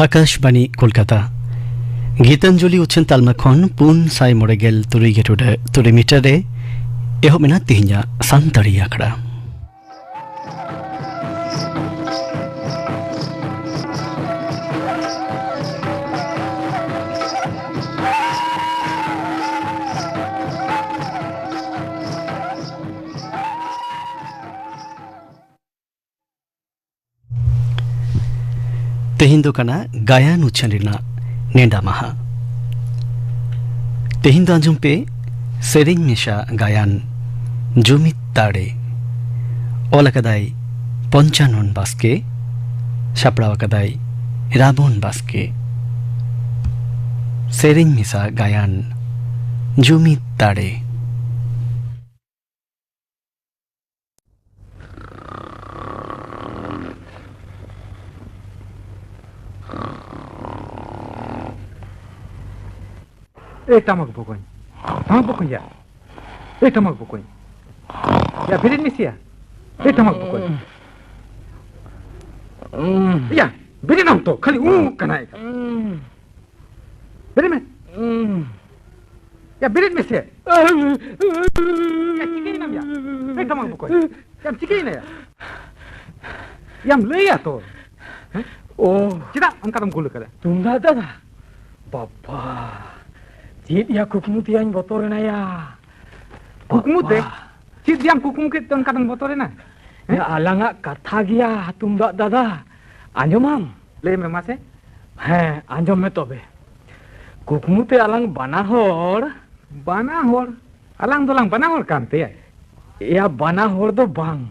आकाशवाणी कोलकाता गीतांजलि उछन तालमा खन पुन साई मोड़ेगेल तुरी गेटुडे तुरी मीटरे एहो मेना तिहिnya सानताड़ी आखड़ा तेहिं दो कना गायन उच्छन रिना नेंडा महा तेहिं दो आंजुम पे सेरिंग मिशा गायन जुमित ताड़े ओलकदाई पंचानन बास्के शापड़ावकदाई राबोन बास्के सेरिंग मिशा गायन जुमित ताड़े tamak bukoy ya. Tamak bukoy. Ya birin misia. Tamak bukoy. Ya birin am to khali kanai. Birin me. Ya birin misia. Ya cikei nam ya. Tamak bukoy. Yam cikei na ya. Yam le ya to. Oh, cida angkatam gulu kada. Tunda dada. Papa. Cid ya kukmu tiang botol na ya. Kukmu teh? Cid yang kukmu ke tuan kadang botol na? Ya alanga kata gya tunda dada. Anjom mam. Le me mase? He, anjom me tobe. Kukmu te alang banahor. Banahor? Alang dolang banahor kan te? Ya banahor do bang.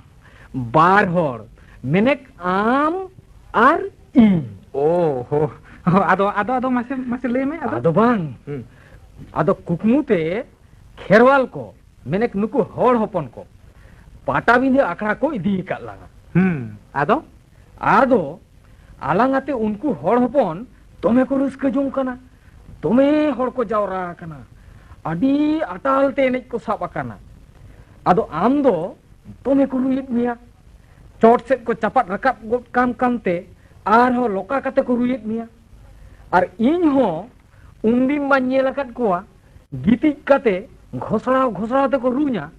Barhor. Menek am ar i. Oh, ado masih le me ado? Ado bang. Ado kukmu te kherwal ko menek nuku hor hopon ko patabinde akhड़ा ko idi kat langa ado alangate unku hor hopon tome ko ruska jong kana tome hor ko jawra kana adi atal te enej ko sab akana ado am do tome ko ruit mia chot set ko chapat rakap got kam kamte ar ho loka kate ko ruit mia ar in ho Undi manyelakat kuah, gitik kate, ghosra te ko runya,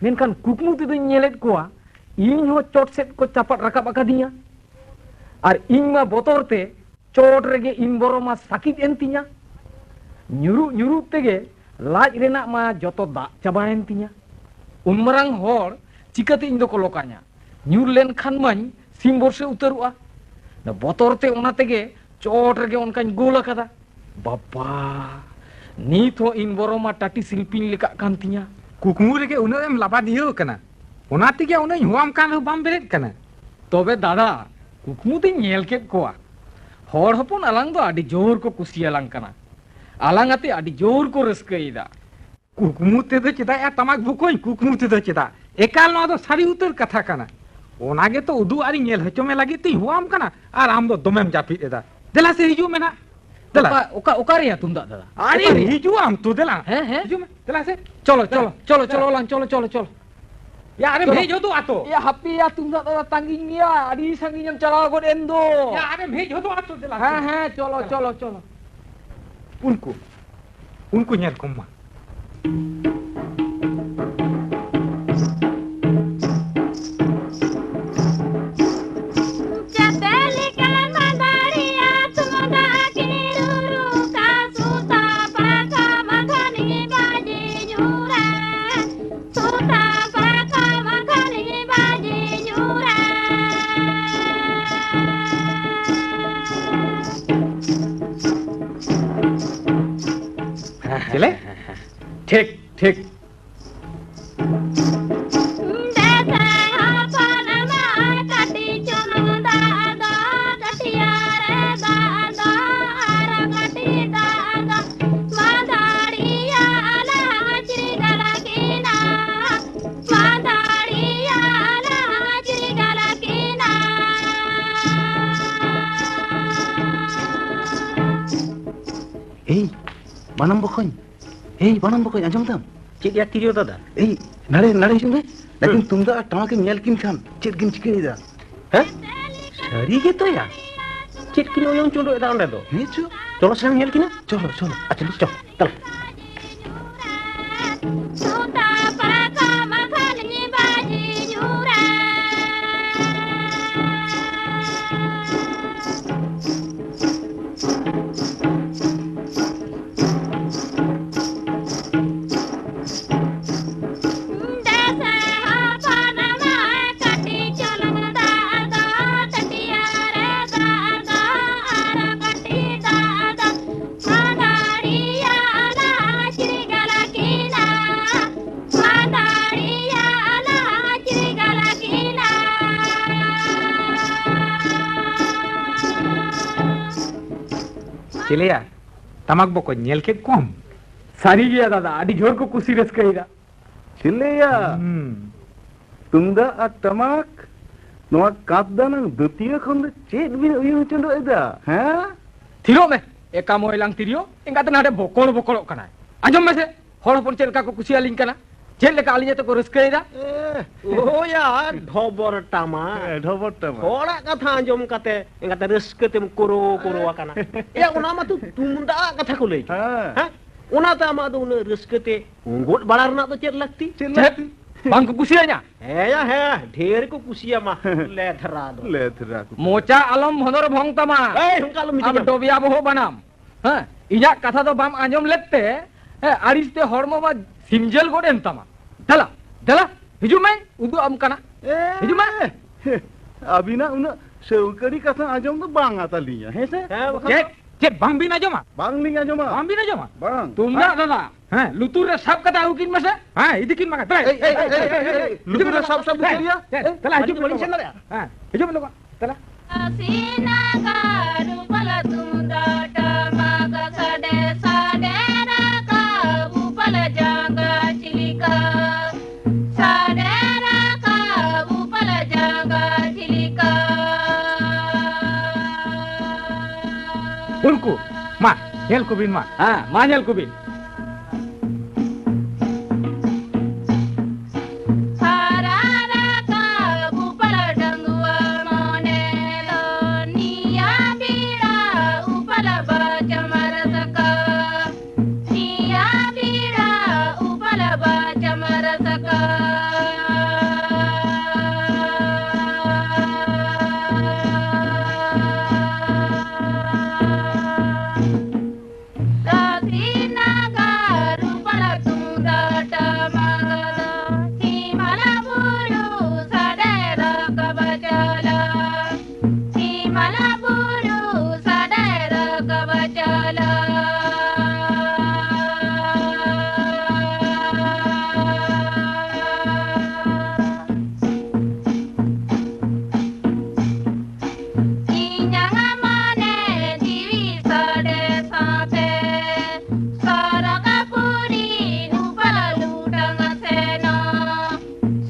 menkan kukmu tu nyelet kuah, inho chot set ko capat rakap akadinya, ar inma botor te, chot rege in boroma sakit entinya, nyuru tege, laj renak ma joto dak caba entinya, unmarang hor, cikate indo kolokanya, nyur len kan many, simbor se uterua, na botor te ona tege, chot rege onkan gula kata. Bapa, ni to in boroma tati silpin leka kantinya. Kukmu rege uno em laba diyo kana. Onati ke uno huam kan ho bam beret kana. Tobe dada, kukmu te nyel ket koa. Hor hopon alang do adi jor ko kusialang kana. Alang ate adi jor ko reskeida. Kukmu te do ceda ya tamak bukoy kukmu te do ceda. Ekal no do sari utar katha kana. Onage to udu ari nyel hechome lagi ti huam kana. Ar am do domem japit eda. Dela se hiju mena. Oka ya tunda dada. Ari hiju am tu dela. Hiju me. Dela se. Cholo lang cholo. Ya are hejo tu ato. Ya happy ya tunda dada tanging ya. Adi sanging yang chala god endo. Ya are hejo tu ato dela. Cholo. Unku nyel komma. चले ठीक Banam bokoy anjom tam. Cid ya tirio dada. Nare sini. Lakin tunda tamak nyal kim kan. Cid kim cikai ida. Sari gitu ya. Check किन उयung चुंडो एदा onde do. Hecho. Cholo serang nyel kina. Cholo, cholo. Acha lu chol. Tal. Cilia, tamak boko nyel ke kom. Sari gaya dada, adi jor ko kusi raska ida. Cilia. Tunda at tamak. Noa kapdanang dutiya khonda chet bin uyung chundo eda. Ha? Tiro me, eka mo ilang tirio, ingatan ada bokol kana. Anjom me se, hor hopon chel ka ko kusi aling kana. Chel leka alinya to ko raska ida. Oh ya, dhobor tama. Dhobor tama. Ora katha anjom kate, engate reuske tem koro akana. Ya una ma tu tunda katha ko lei. Ha? Una ta ma tu reuske te ngot balar na to chet lakti. Chet, bang ko kusi anya. Ya he, dher ko kusiya ma le dhara do. Le thra ko. Mocha alam honor bhong tama. Hungka lu Ab miti. dobia boho banam. Ha, inya katha do bam anjom lette, ariste hormo ma simjel goden tama. Dala, hiju main, udu am kana. Hiju main. Abina una seukari kata ajam to bang atalinya. He se? Cek bang bin aja mah. Bang ling ajam. Bang bin aja mah. Bang. Tunda dada. Hah, lutur re sab kata ukin masa. Hah, idikin maka. Lutur sab dia. Telah hiju polisi nara ya. Hah, hiju belum. Telah. Asina karu pala tunda tamaga sade sadera ka upala janga chilika sadera ka upala janga chilika Ulku, ma, nyel kubin ma. Ha, manyal kubin. sarara ka upala dangua monelo niya bira upala baca marasaka niya bira upala baca marasaka Satina garu pala tunda tamagala himala buru sadera kabacala himala buru sadera kabacala Inyangamane diwi sade sate Sarakapuri upalu dangaseno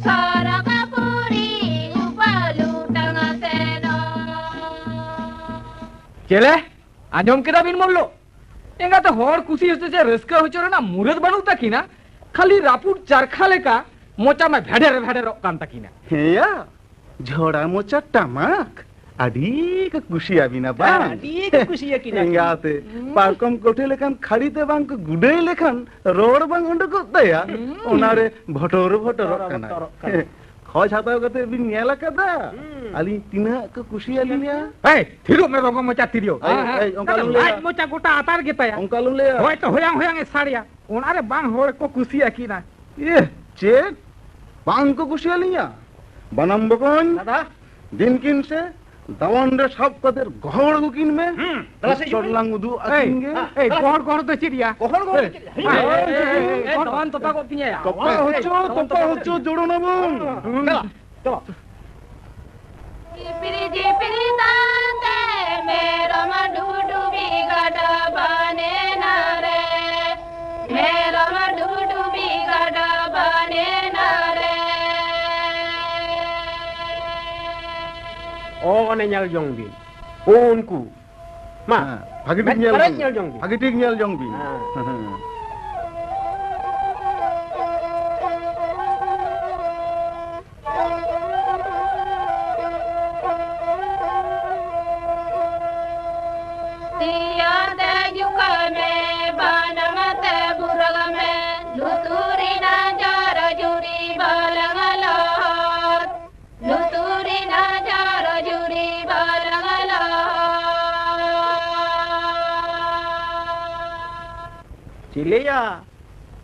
Sarakapuri upalu dangaseno Chele, anjom kita bin mollo. Enga to hor kusi hoche raska hoche na murad banu takina. Khali rapur charkha leka mocha ma bheder kan takina. Heya. Jhoda mocha tamak. Adi ka kusi abina bang. Adi ka kusiya kina. Engate. Parkom kote lekan khadite bang ko gudai lekan road bang undu ko daya. Onare bhotor kana. Khoj hata kate bin nyela kada. Ali tina ka kusi alinya. Hei, thiru me bangko mocha tirio. Ongkalung le. Ai mocha gota atar kita ya. Ongkalung le. Hoi to hoyang saria. Onare bang hor ko kusi akina. Ye, cek. Bang ko kusi alinya. Banam bokon. Dada. Dinkin se. Dawan re sab kader ghor gukin me. Chorlang udu akinge. Hei, gor to chiria. Kawan topa ko pinya ya. Topa hocho jodo na bang. Jipiri tante mera madudu bigada bane nare mera madudu bigada bane nare Oh, ne nyal jong bin. Unku. Ma, Bhagitik Barat nyel jong bin. Bhagitik nyel jong bin. Cileya.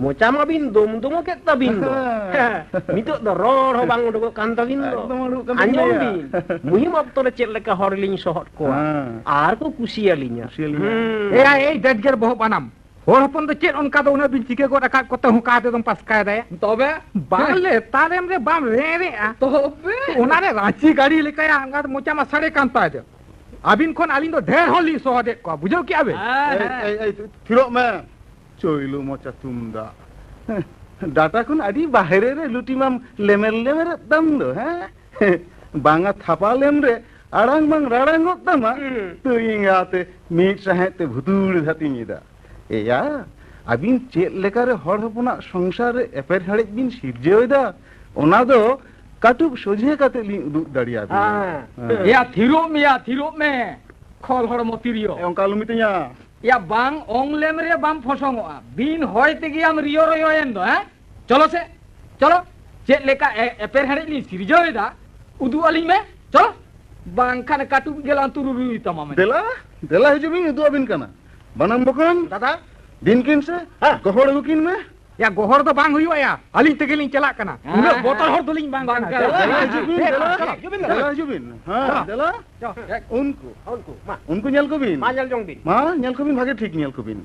Moca ma bin dom ke tabin do. Nitok do ror ho bang udah kan tabin do. Anjom bin. Muhim okto le cek leka horling sohot ko. Ar ko kusi alinya. এই দেড় বহু বানাম ওর হপন তো চেট অনকা তো উনা বিন চিকে গো রাখা কত হুকা তে দম পাস কায় দেয় তবে বালে তারেম রে বাম রে রে তবে ওনারে রাঁচি গাড়ি লেকায় আঙ্গার মোচা মা সাড়ে কান্তা দে আবিন খন আলিন তো ঢের হলি সোহদে কো বুঝো কি আবে এই থিরো মে চইলু মোচা তুমদা ডাটা কোন আদি বাহিরে রে লুটিমাম লেমের দাম দো হ্যাঁ বাঙা থাপালেম রে আড়াং বাং রাড়াং দামা তুই ইঙ্গাতে মিট সাহেতে ভুতুড় ধাতিনিদা এয়া আবিন চেট লেকারে হড় হপনা সংসারে এপের হাড়ে বিন সিরজেওদা ওনা দো কাটুক সোজে কাতে লি উদুক দাড়িয়া ইয়া থিরো মে খল হড় মতিরিও অঙ্কা লুমিতেኛ ইয়া বাং অংলেম রে বাম ফসংগা বিন হয়তে গিয়ে আম রিও রয় এন্দ হ্যাঁ চলো চেট লেকা এপের হাড়ে লি সিরজেওদা উদু আলি মে চলো bangkan katuk gelan tururu tamam dela hijubin itu abin kana banam bukan Dada. dinkin se gohor bukin me ya gohor to bang huyu ya alin tegelin celak kana una botol hor dolin bang kana dela hijubin ha dela unku nyal ko bin Ma nyal jong bin. ma nyal ko bin bhage thik nyal ko bin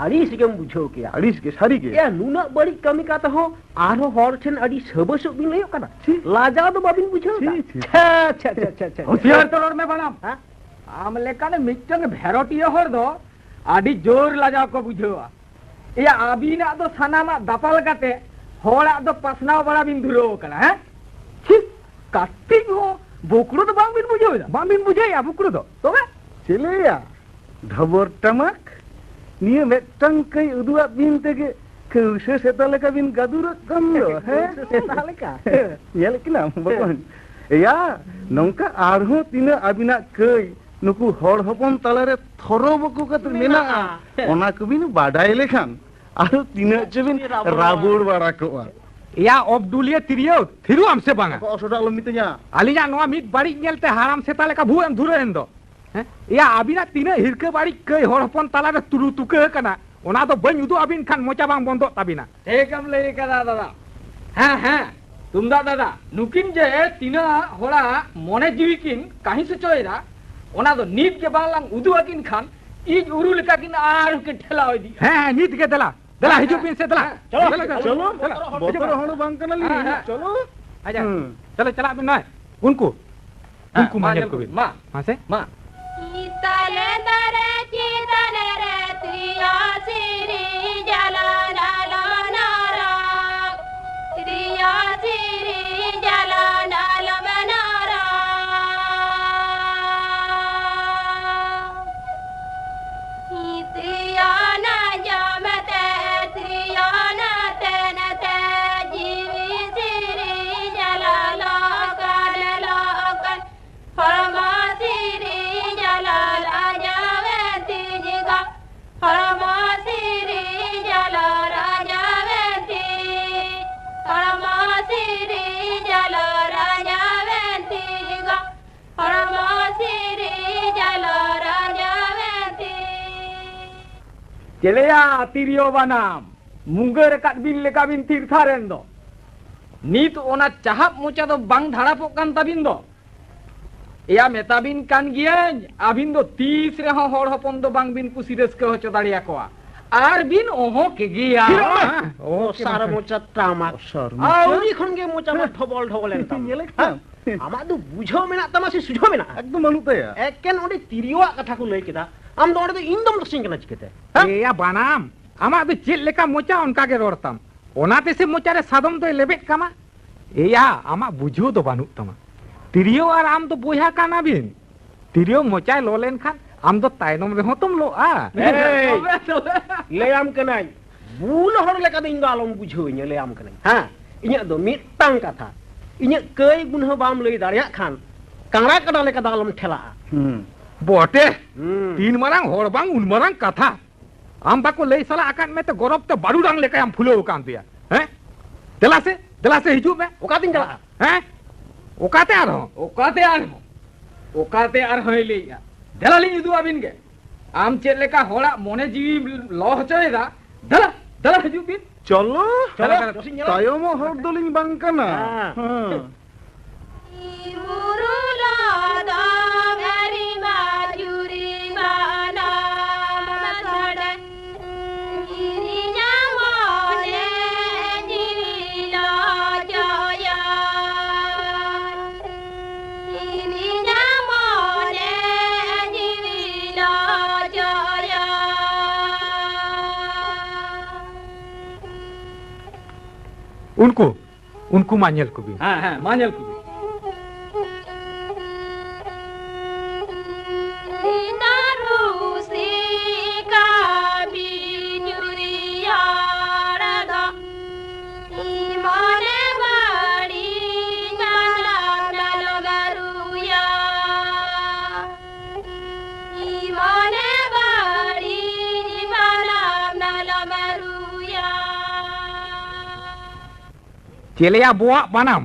Aris ke bujo ke ya. alis ke sari ke Ya nuna bari kami kata ho aro hor chen adi sebesuk bin layo kana. Laja do babin bujo. Cha. होशियार तोड़ में बनाम आम लेका ने मिक्चंग भेरोटिया हर दो आदि जोर लाजा को बुझवा या आबीना दो सनामा दपाल काते होड़ा दो पसनाव बड़ा बिन धुलो कना है छी काटिग हो बोकड़ो तो बांग बिन बुझे या बोकड़ो तो तोबे chile ya dhabor tamak niye metang kai udua bin tege keuse setaleka bin gadurut kamlo he setaleka nyel kina bokon ya nongka arho tina abina kai nuku hor hopon talare thoro boku katu mena ona kubin badai lekhan aro tina chebin rabur bara ko ya obdulia tiriyo thiru amse banga osoda lomitenya alinya noa mit bari nyelte haram setale ka bhu em dhure endo ya abina tine hirke bari kai hor hopon talare turu tuke kana ona do bany udu abin khan mocha bang bondo tabina एकम ले कदा दादा हाँ तुम दादा नुकिन जे तीना होड़ा मोने जीविकिन कहीं से चोयरा ओना तो नीत के बालांग उदुआकिन खान इज उरु लेका किन आर के ठेला होई दी nit ke dela hiju bin se dela chalo botor honu bang kana li chalo aja chalo chala bin noy unku manjal ko bin ma mase ma Itale dare chitale re triya siri jalana lanara triya siri jalana lamanara Itriyana jamate triyana tenate jivi siri jalala kanalokan Parama siri jalala javati jiga Parama siri jalala javati Parama siri jalala javati jiga Parama siri jalala javati चलेया तिरियो बनाम Munger काट बिन लेका बिन तीर्थारेन दो नीत ओना चाहप mocha दो बांग धाड़ापोक कान ताबिन दो या मेताबिन कान गियान आबिन दो 30 रे हर हपन दो बांग बिन कुसी रस्के होचो दाड़िया कोआ आर बिन ओहो के गिया Oh sar mocha tamak. Auri khon ge mocha ma thobol entam. nyelek tam Ama du bujo mena tama si sujo mena. ekdom manuta ya Eken ode tiriwa katha ko lei keda. Am do ode indom sing kana chikete. ya banam ama do chil leka mocha onka ge rortam ओनाते से मोचारे सादम तो लेबेट कामा एया आमा बुझो तो बानुक तमा तिरियो और आम तो बोया काना बिन तिरियो मोचाय लोलेन खान आम तो तायनम रे हो तुम लो आ ले आम कनाई बुल हर लेका दिन गालम बुझो इन ले आम कनाई हां इnya do mitang kata inya kei gunho bam lei daria khan kangra kada leka dalam thela बोटे तीन मरंग होड़ बांग उन मरंग कथा आम बाको ले साला आकान में तो गौरव तो बारू रंग लेके हम फुलो कान दिया हैं दला से हिजू में oka tin jala हैं ओकाते आ रहो ओकाते आर होइले या दलाली उदु आबिन गे आम चेद लेका होड़ा मोने जीवी लो हचोयदा दला हजू बिन चलो चलो तायम हर दलिंग बांग कना Murulada very majuri mana masadan irinya mone jila jaya irinya mone jila jaya उनको मान्यल को भी हां मानल को चेलेया बुआ बनाम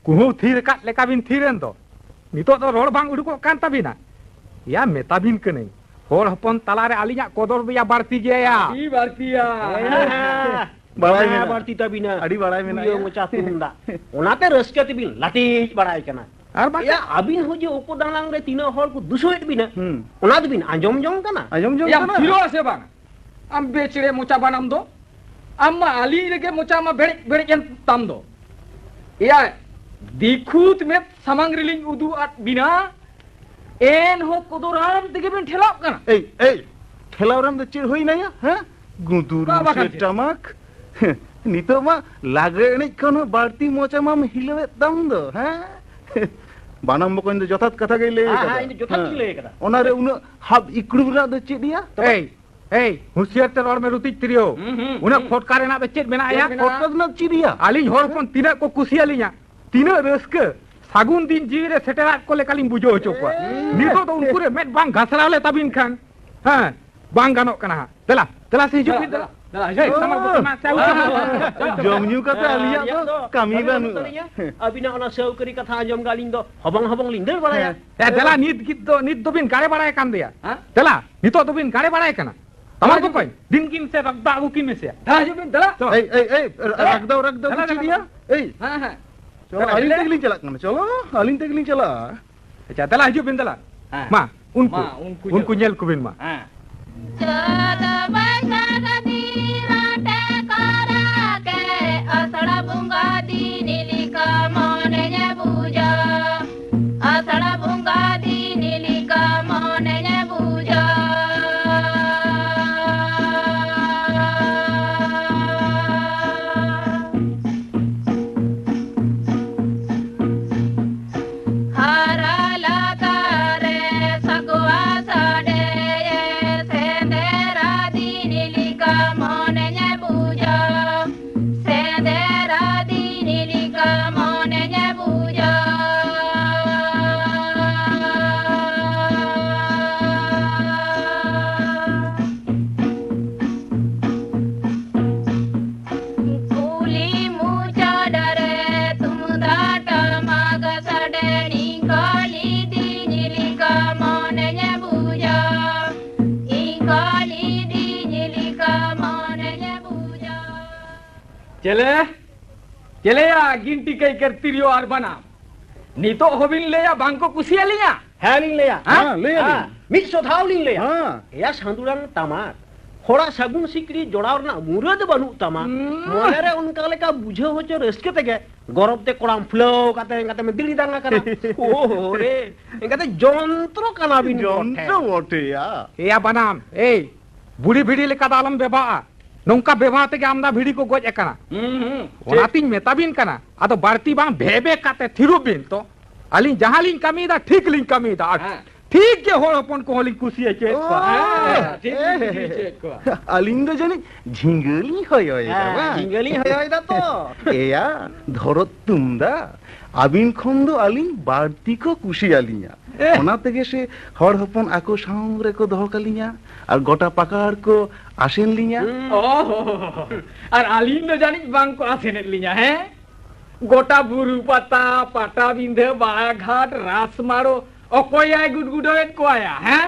कुहू थीर का लेका बिन थीरन तो नितो तो रोड बांग उडुको कान ताबिना या मेता बिन कने होर हपन तलारे आलिया कोदर बिया बारती गया ई बारतिया बड़ाई में barti tabina अड़ी बड़ाई में yo mocha tunda onate raske tibin lati barai kana और बाकी ya abin ho je oko dalang re tino hor ko dusoit bina ona tibin anjom jong kana आजम जो या फिरो से बांग आम बेचड़े मोचा बनाम दो अम्मा आली लेके मोचा मा बेड़ बेड़ ताम दो या दिखुत में समंगरिलिंग उदु आट बिना एन हो कोदोराम दिगे बिन ठेलाप कना ए ठेलावराम द चिर होई ना या हैं गुंदुर से टमाक नितो मा लागरे एने कोन बारती मोचा मा हिलवे दम दो हैं बानाम बकोन द जथात कथा गई ले ha ini jotat le kada ओनारे उन हब इकुडुरा द चिदिया ए हुसियार ते रोड में रुति तिरियो उना फोटकार ना बे चेत मेना या फोटो न चिदिया आलिन होर पन तिना को कुसिया लिया तिना रस्क सागुन दिन जीरे सेटेरात को लेकालिन बुझो होचो को नितो तो उनको रे मेट बांग घसरा ले तबिन खान हां बांग गानो कना दला से हिजू दला हे समर बतना से जमन्यू का आलिया तो कमी बानु abina ona seu keri katha anjom galing do hobong linder baraya ए दला नित दो बिन गाड़े बड़ाए कान दिया दला नितो दो बिन गाड़े बड़ाए कना तमार को कोई दिन किन से रगदा आगु किन में से दा जो बिन दला ए रख दो चिदिया ए हां चलो अलिन तकलिन चला कना चलो अलिन तकलिन चला अच्छा दला हिजू बिन दला मा उनको नेल को बिन मा हां Jada baisa kadira te karake asada bunga di nilika monenya puja asada bunga di nilika monenya puja harala kare sagwa sade चले या गिनती कई करती रियो आर बना नीतो होबिन ले या बांको कुसिया लिया halin le ya हां ले ले mit so thawlin le ya हां ya sandurang tamat hora sagun sikri jodaw na murad banu tama monere unka leka bujhe hoche reske tege gorob te koram flow kate me dili danga kana oh re engate jontro kana bin जोंतो वोटे या या बनाम ए बुढ़ी भिड़ी लेका दालम बेबा नौका व्यवहार ते आमदा भिड़ी को गोज एकना ओनातिन मेताबिन कना आदो बारती बांग भेबे काते थिरुबिन तो अली जहां लिंग कमीदा ठीक लिंग कमीदा ठीक के होड़ अपन को होलिंग कुसी चेक को अलिंग दो जने झिंगली होय झिंगली होय दा तो एया धरो तुमदा आबिन खन दो अलिंग बारती को कुसी आलिया ओना तेगे से हड़ हपन आको सामरे को दोह कालिया और गोटा पाकार को आसेन लिया और आलिम दो जानी बांग को आसेन लिया है गोटा बुरु पता पाटा बिंदे बाघाट रास मारो ओकोयाय गुडगुडोएट को आया है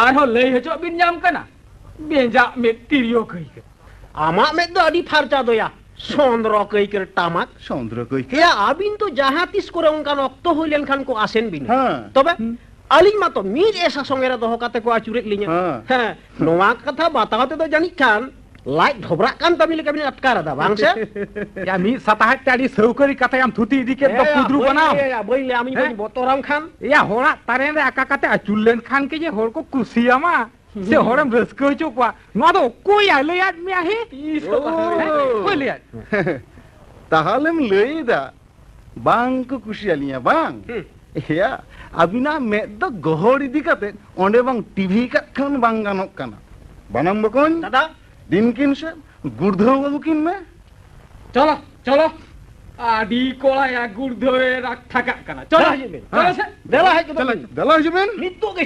आरो लई हचो बिन जाम कना बेजा में तिरियो कई आमा में दो अडी फारचा दोया चंद्र कई कर टामाक चंद्र कई या आबिन तो जहां तिस करे उनका रक्त होइलेन खान को आसेन बिन हां तबे अलिंग मा तो मीर ऐसा संगेरा दोह काते को आचुरेत लिया हां नोवा कथा बतावते तो जानि खान लाइट ढोबरा कान तमिल के बिन अटकार दा बांग से या मी सताहट टाडी सौकरी कथा हम थुती दी के तो कुदरू बनाओ या बोइले आमी बन बोतराम खान या होड़ा तारे रे आका काते अचुलेन खान के जे होड़ को कुसिया मा से होड़म रसको चोकवा नो दो कोई आले याद में आहे कोई ले ताहालेम लेदा बांग को कुसी आलिया बांग या अबिना में दो गोहर इदी काते ओंडे बांग टीवी का खान बांग गानोक काना बनाम बकोन दादा दिन किन से गुर्धो बाबू किन में चलो चलो आदि कोला या गुर्धोए रख थका कना चलो चलो से देला है चलो दला जबेन नितो के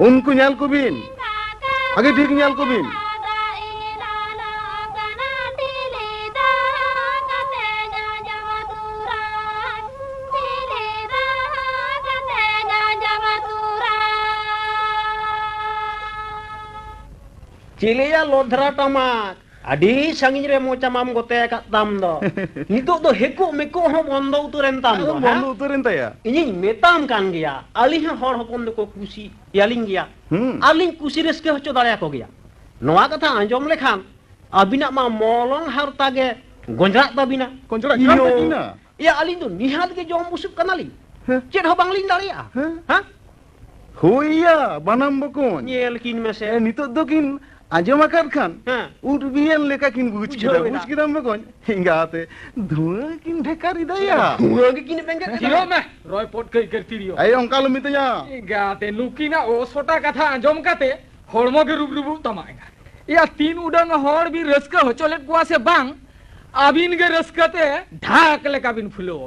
उनको न्याल को बिन आगे ठीक न्याल को बिन चिलिया लोधरा टमाक अडी संगिन रे मोचा माम गोते का ताम दो नितो दो हेको मेको हो बंदो उतरेन ताम दो बंदो उतरेन तया इनी मेताम कान गया अली हर हपन को कुसी यालिंग गया अलिंग कुसी रेस्के होचो दाड़िया को गया नोआ कथा आंजोम लेखान अबिना मा मोलंग हारता गे गोंजरा तबिना गोंजरा इना या अलिंग तो निहात के जोम बुसुक कनाली चेड हो बांगलिंग दाड़िया हां होइया बनाम बकोन नेल किन में से नितो दो किन आजम आकार खान उठ बियन लेका किन बुझ किदा बकोन हिंगाते धुआ किन ढेकारी दया धुआ के किन बेंगे थिरो में रॉय पोट कई करतिरियो आई अंकाल मितया गाते लुकीना ओ सोटा कथा आंजम काते होड़मो के रूप तमाएगा या तीन उडंग होड़ भी रसका होचोलेट कुआ से बांग आबिन के रसकते ढाक लेका बिन फुलो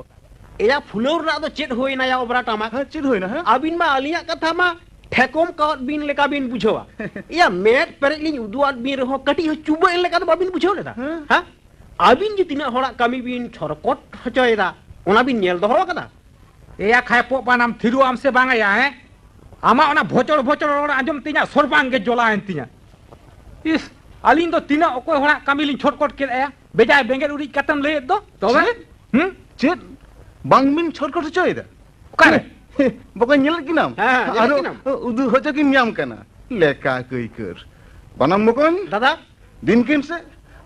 या फुलोर ना तो चेड होइना या ओबरा टामा चेड होइना है आबिन मा अलिया कथा मा ठेकोम का बिन लेका बिन बुझोवा या मेट पेरेलिन उदुआत बिन रहो कटी हो चुबो इन लेका तो बाबिन बुझो लेदा हां आबिन जे तिना होड़ा कमी बिन छरकट हचोयदा ओना बिन नेल दोहो कदा एया खाय पो पानाम थिरु आम से बांगा या है आमा ओना भोचर भोचर ओना आजम तिना सरबांग के जोला एन तिना इस अलिन तो तिना ओको होड़ा कमी लिन छटकट के आया बेजाय बेंगेर उड़ी कतम ले दो तबे चेत बांगमिन छटकट हचोयदा कारे बकोन नेल किनाम आरो उदु होचो किन न्याम कना लेका कई कर बनाम बकोन दादा दिन किन से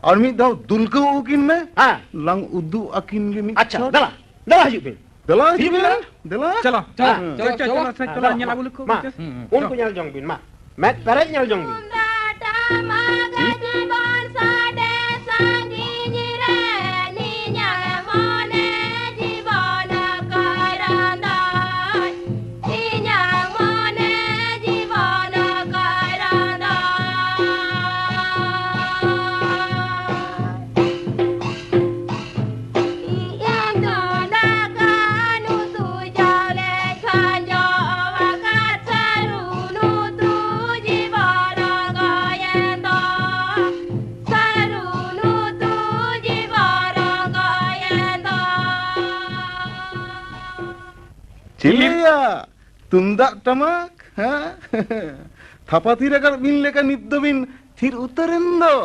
और मी दाव दुलको उकिन में हां लंग उदु अकिन के मी अच्छा दला दला हजु बिन दला हजु बिन दला चलो चलो नेला बुल को उनको नेल जोंग बिन मा मैं पेरे नेल जोंग बिन चिलिया तुमदाक टमाक हां थापा थीर अगर बिन लेका नित दो बिन थीर उतरेन दो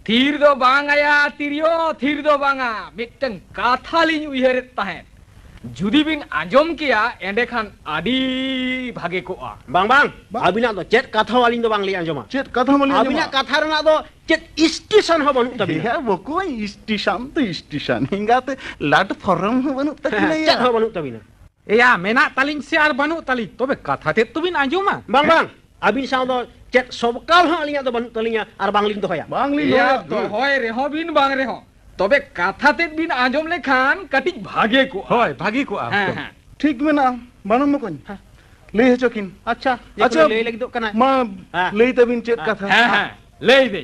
थीर दो बांग आया तिरियो थीर दो बांगा मिटन काथा लिन उयहरेत ताहें जुदी बिन आजम किया एंडे खान आदि भागे को आ bang bang abina do chat katha aling do bang li anjoma चेत कथा मले abina katha rena do chat station ho banu tabi या बको स्टेशन तो स्टेशन हिंगाते लाट फॉर्म हो बनु तक नहीं chat ho banu tabi na एया मेना तालिंग से आर बानु ताली तबे कथा ते तुबिन आंजुमा bang bang abin sao do chat sobkal ha aling do banu talinya ar bang ling do hoya बांग्ली या तो होय रेहो बिन बांग रेहो तबे काथा ते बिन आजम ले खान कटिक भागे को आ होय भागी को आ हाँ, हाँ। ठीक में ना बानो मकोन ले चकिन acha अच्छा le lagi do kana मा हाँ। ले तबिन चेत कथा हाँ, हाँ, ले दे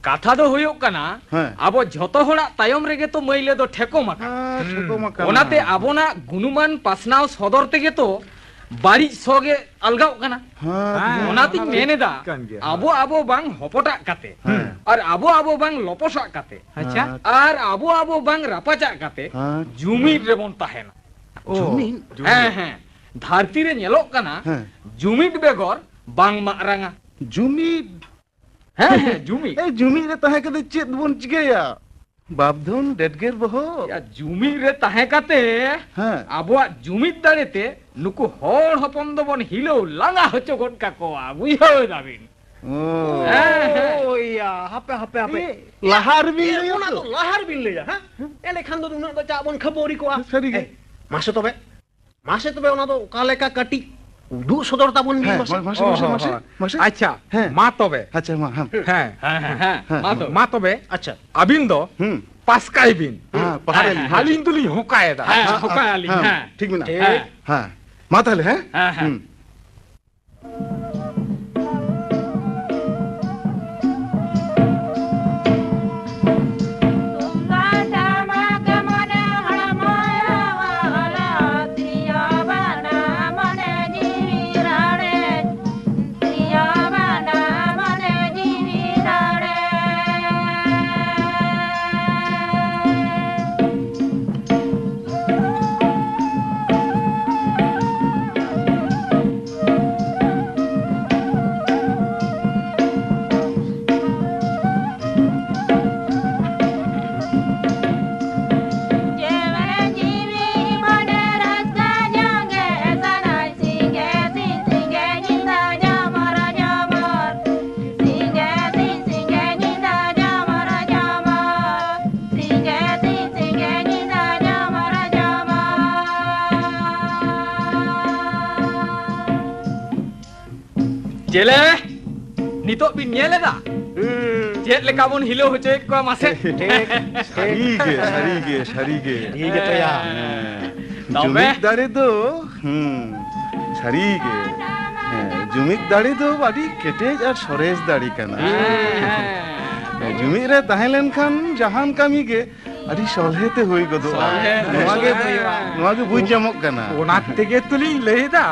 काथा दो होयो कना हाँ। आबो झतो होड़ा तायम रेगे तो मइले दो ठेको माका हां छोको मका ओनाते आबोना गुनुमान पासनाव सदर तेगे तो बाड़ी सोगे अलगाव कना हां ओनाती मेनेदा kan gaya. आबो आबो बांग हपटा काते और आबो आबो बांग लपोसा काते अच्छा और आबो आबो बांग रापाचा काते हाँ। जुमी रेबन ताहेना जुमिन हाँ हाँ धरती रे नेलो कना हाँ। जुमिट बेगर बांग मारांगा जुमी हाँ हाँ जुमी ए जुमी रे तहे कदे चेत बोन चिगेया बाबधुन डेडगेर बहो या जुमी रे ताहे काते हां आबोआ जुमित दाड़ेते नुकु हर हपन दबन हिलो लांगा हचो गन काकोआ बुझो दाबिन ओ oh iya hape hape hape Lahar भी ona do lahar bin le ya ha ele khan do una do cak bon khabori ko a सरी गे mase tobe ona do kaleka kati udu sodor tabun bi हां mase मासे मासे मासे मासे अच्छा हाँ। मा तबे अच्छा मा हम हाँ हाँ हाँ हाँ मातो मा तबे acha अबिन दो पास्काई बिन हां पहाड़ हालिन तुली होकाय दा हाँ होका आली हाँ ठीक में ना ठीक हां मा ताले हैं हाँ हाँ चेले नितो बिन नेलेदा चेत लेका बोन हिलो होचोय को मासे सरी गे ठीक है तो या जुमिक दाड़े दो सरी गे जुमिक दाड़े दो बाडी केटेज और सरेज दाड़ी कना जुमिक रे ताहेलेन खान जहान कामी गे अड़ी सोलहेते होई गदो नवागे बुझ जमक कना ओना तेगे तुली लेदा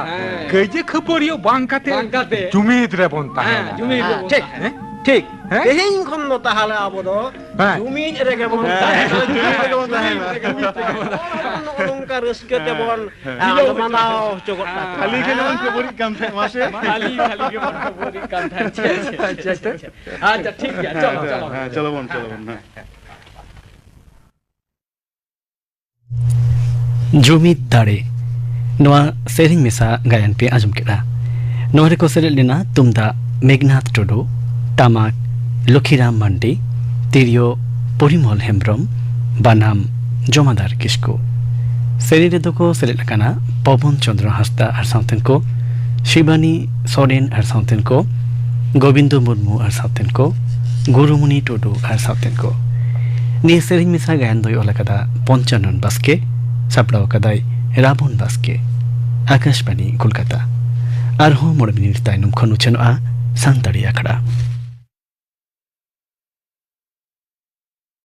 गजे खबरियो बांग काते बांकाते जुमीद रे बोन ताहे जुमी ठीक ठीक हैं? tehin kon no tahala abo do हाँ। jumi rege bon nolong ka reske te bon alo manao cogot खाली के नाम के बुरी काम थे मासे खाली खाली के मन बोरी काम था अच्छा ठीक है चलो चलो हाँ, चलो बन हाँ। जुमित दाड़े नवा सेरिंग मिसा गायन पे आजम केड़ा नोरे को सेरे लेना तुमदा मेघनाथ टोडो टामाक लखीराम मांडी तिरियो परिमल हेम्ब्रम बानाम जमादार किस्को सेरी रे दको सेरे लकाना पवन चंद्र हस्ता आर साउथेन को शिवानी सोरेन आर साउथेन को गोविंद मुर्मू आर साउथेन को गुरुमुनि टोडो आर साउथेन को नि सेरिंग मिसा गायन दोय ओलकदा पंचानन बास्के सापड़ाव कदाई राबन बास्के आकाशवाणी कोलकाता आरहो मोड़ मिनिट ताइनुम खनु छनु आ सांताड़ी आखड़ा